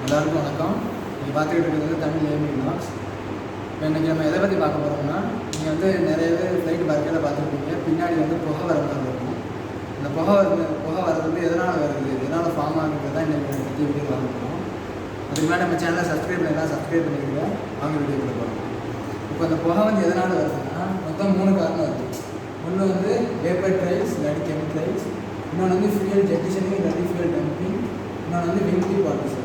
எல்லாருக்கும் வணக்கம். நீங்கள் பார்த்துக்கிட்டு இருக்கிறது தமிழ் ஏமிங் வ்ளாக்ஸ். இப்போ இன்றைக்கி நம்ம எதை பற்றி பார்க்க போகிறோம்னா, நீங்கள் வந்து நிறையவே ஃப்ளைட் பார்க்கையில் பார்த்துருப்பீங்க, பின்னாடி வந்து புகை வர மாதிரி இருக்கும். இந்த புகை வர்றது எதனால் வருது, எதனால் ஃபார்ம் ஆகுறது தான் இன்றைக்கி பற்றி வீடியோ பார்க்க போகிறோம். அதுக்கு முன்னாடி நம்ம சேனலை சப்ஸ்கிரைப் பண்ணிக்கிறேன். வாங்க வீடியோ கொடுக்க போகிறோம். இப்போ அந்த புகை வந்து எதனால் வருதுன்னா, மொத்தம் 3 காரணம் இருக்குது. ஒன்று வந்து வேப்பர் ட்ரைல்ஸ் இல்லாட்டி கெமிக்கல்ஸ், இன்னொன்று வந்து ஃபியூயல் ஜெட்டிஷனிங் இல்லாட்டி ஃபியூயல் டம்பிங், இன்னொன்று வந்து விங்டி பார்ட்டிசல்ஸ்.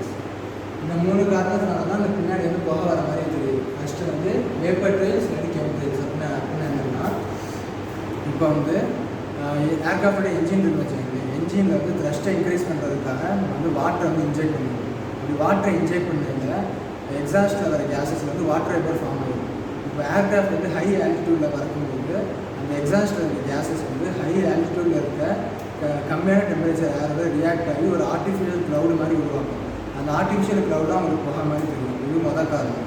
இந்த 3 காரணத்தினால தான் அந்த பின்னாடி வந்து புகை வர மாதிரி தெரியுது. ஃபஸ்ட்டு வந்து வேப்பர் ட்ரைல்ஸ் இல்லாட்டி கெமிக்கல்ஸ் அப்படின்னு என்னென்னா, இப்போ வந்து ஏர்க்ராஃப்டோட என்ஜின் இருக்குன்னு வச்சுக்கோங்க. என்ஜினில் வந்து த்ரஸ்ட்டை இன்க்ரீஸ் பண்ணுறதுக்காக வந்து வாட்டரை வந்து இன்ஜெக்ட் பண்ணுவோம். இப்படி வாட்டரை இன்ஜெக்ட் பண்ணதில் எக்ஸாஸ்ட்டில் வர கேஸஸ் வந்து வாட்டர் வேப்பர் ஃபார்ம் ஆகும். இப்போ ஏர்க்ராஃப்ட் வந்து ஹை ஆல்டிடியூடில் பறக்கும்போது அந்த எக்ஸாஸ்ட்டில் இருக்க கேஸஸ் வந்து ஹை ஆல்டிடியூடில் இருக்க கம்மியான டெம்பரேச்சர் ஏரோட ரியாக்ட் ஆகி ஒரு ஆர்டிஃபிஷியல் க்ளவுடு மாதிரி உருவாக்கும். அந்த ஆர்டிஃபிஷியல் க்ளவுடாக அவங்களுக்கு புகை மாதிரி தெரியும். இது மொதல் காரணம்.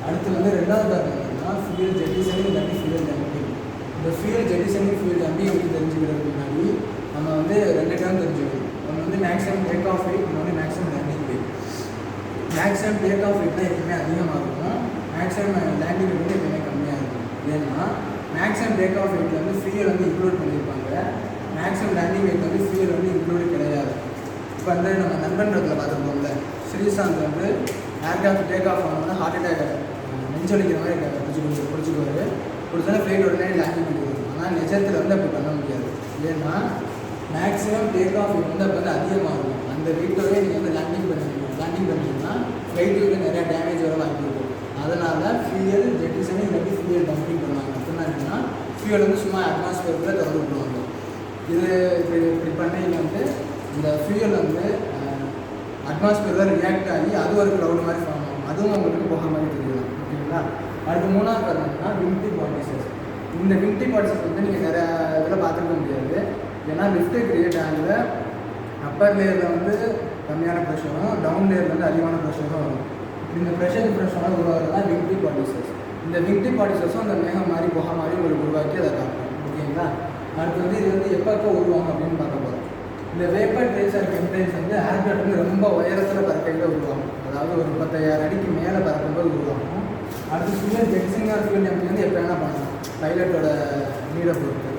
அடுத்து வந்து 2வது காரணம் என்னன்னா, ஃபியூயல் ஜெட்டிஷனிங் இல்லாட்டி ஃபியூயல் டம்பிங். இந்த ஃபியூயல் ஜெட்டிஷனிங் ஃபியூயல் டம்பிங் எப்படி தெரிஞ்சுக்கிறதுக்கு முன்னாடி நம்ம வந்து 2 டேர்ம் தெரிஞ்சுக்கணும். ஒன்று வந்து மேக்ஸிமம் டேக் ஆஃப் வெயிட், இன்னொன்று maximum landing weight. Maximum take off weight தான் எப்பவுமே அதிகமாக இருக்கும், மேக்ஸிமம் லேண்டிங் வெயிட் வந்து எப்பவுமே கம்மியாக இருக்கும். ஏன்னா மேக்ஸிமம் டேக் ஆஃப் வெயிட்டில் வந்து ஃபியூயல் வந்து இன்க்ளூட் பண்ணியிருப்பாங்க, மேக்ஸிமம் லேண்டிங் வெயிட் வந்து ஃபியூயல் வந்து இன்க்ளூட் கிடையாது. இப்போ வந்து நம்ம நண்பன்றத்தில் பார்த்துருப்போம்ல, ஸ்ரீசாந்த் வந்து ஏர்க்ராஃப்ட் டேக் ஆஃப் ஆனோம்னா ஹார்ட் அட்டாக் நெஞ்சொலிக்கிற மாதிரி பிடிச்சிக்குவார். பிடிச்சோன்னா ஃப்ளைட் உடனே லேண்டிங் பண்ணிடுவார். ஆனால் நிஜத்தில் வந்து அப்படி பண்ண முடியாது. ஏன்னா மேக்ஸிமம் டேக் ஆஃப் வெயிட் வந்து அப்போ வந்து அதிகமாக இருக்கும். அந்த வெயிட்டோடய நீங்கள் வந்து லேண்டிங் பண்ணிங்கன்னா ஃப்ளைட்டுக்கு வந்து நிறையா டேமேஜ் வர வாய்ப்பு இருக்கும். அதனால் ஃபியூயல் ஜெட்டிஷனிங் இல்லாட்டி ஃபியூயல் டம்பிங் பண்ணுவாங்க. அப்படின்னா என்னன்னா, ஃபியூயல் வந்து சும்மா அட்மாஸ்பியருக்குள்ளே திறந்து விட்டுருவாங்க. இது இப்படி பண்ணையில் வந்து இந்த ஃபியூயல் வந்து அட்மாஸ்பியரில் ரியாக்ட் ஆகி அது ஒரு க்ளவுட் மாதிரி ஃபார்ம் ஆகும். அதுவும் உங்களுக்கு புகை மாதிரி தெரியலாம். ஓகேங்களா? அடுத்து 3வது காரணம்னா விங்டி பார்ட்டிசல்ஸ். இந்த விங்டி பார்ட்டிசல்ஸ் வந்து நீங்கள் நிறைய இதில் பார்த்துக்க முடியாது. ஏன்னா லிஃப்ட்டு கிரியேட் ஆகல, அப்பர் லேயரில் வந்து கம்மியான ப்ரெஷரும், டவுன் லேயரில் வந்து அதிகமான ப்ரெஷரும் வரும். இந்த ப்ரெஷர் டிஃப்ரென்ஷனாக உருவாகிறது தான் விங்டி பார்ட்டிசல்ஸ். இந்த விங்டி பார்ட்டிசல்ஸும் அந்த மேகம் மாதிரி புகை மாதிரி உங்களுக்கு உருவாக்கி அதை காட்டும். ஓகேங்களா? அடுத்து வந்து இது வந்து எப்போ உருவாகும் அப்படின்னு பார்க்க போகிறோம். இந்த வேப்பர் ட்ரைல்ஸ் ஆர் கெமிக்கல்ஸ் வந்து ஏர்க்ராஃப்ட் வந்து ரொம்ப உயரத்தில் பறக்கையில் உருவாகும். அதாவது ஒரு 30,000 அடிக்கு மேலே பறக்கும்போது உருவாகும். அடுத்து ஃபியூயல் ஜெட்டிஷனிங் ஆர் ஃபியூயல் டம்பிங் வந்து எப்போ வேணால் பண்ணலாம், பைலட்டோட நீடை பொறுத்து.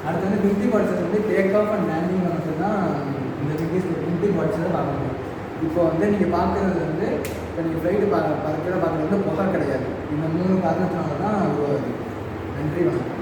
அடுத்து வந்து விங்டி பார்ட்டிசல்ஸ் வந்து டேக் ஆஃப் அண்ட் லேண்டிங் மட்டும்தான் இந்த விங்டி பார்ட்டிசல்ஸை பார்க்க முடியும். இப்போ வந்து நீங்கள் பார்க்குறது வந்து, இப்போ நீங்கள் ஃப்ளைட்டு பறக்கையில் பார்க்குறது வந்து புகை கிடையாது. இந்த 3 காரணத்தினால தான் உருவாகுது. நன்றி, வணக்கம்.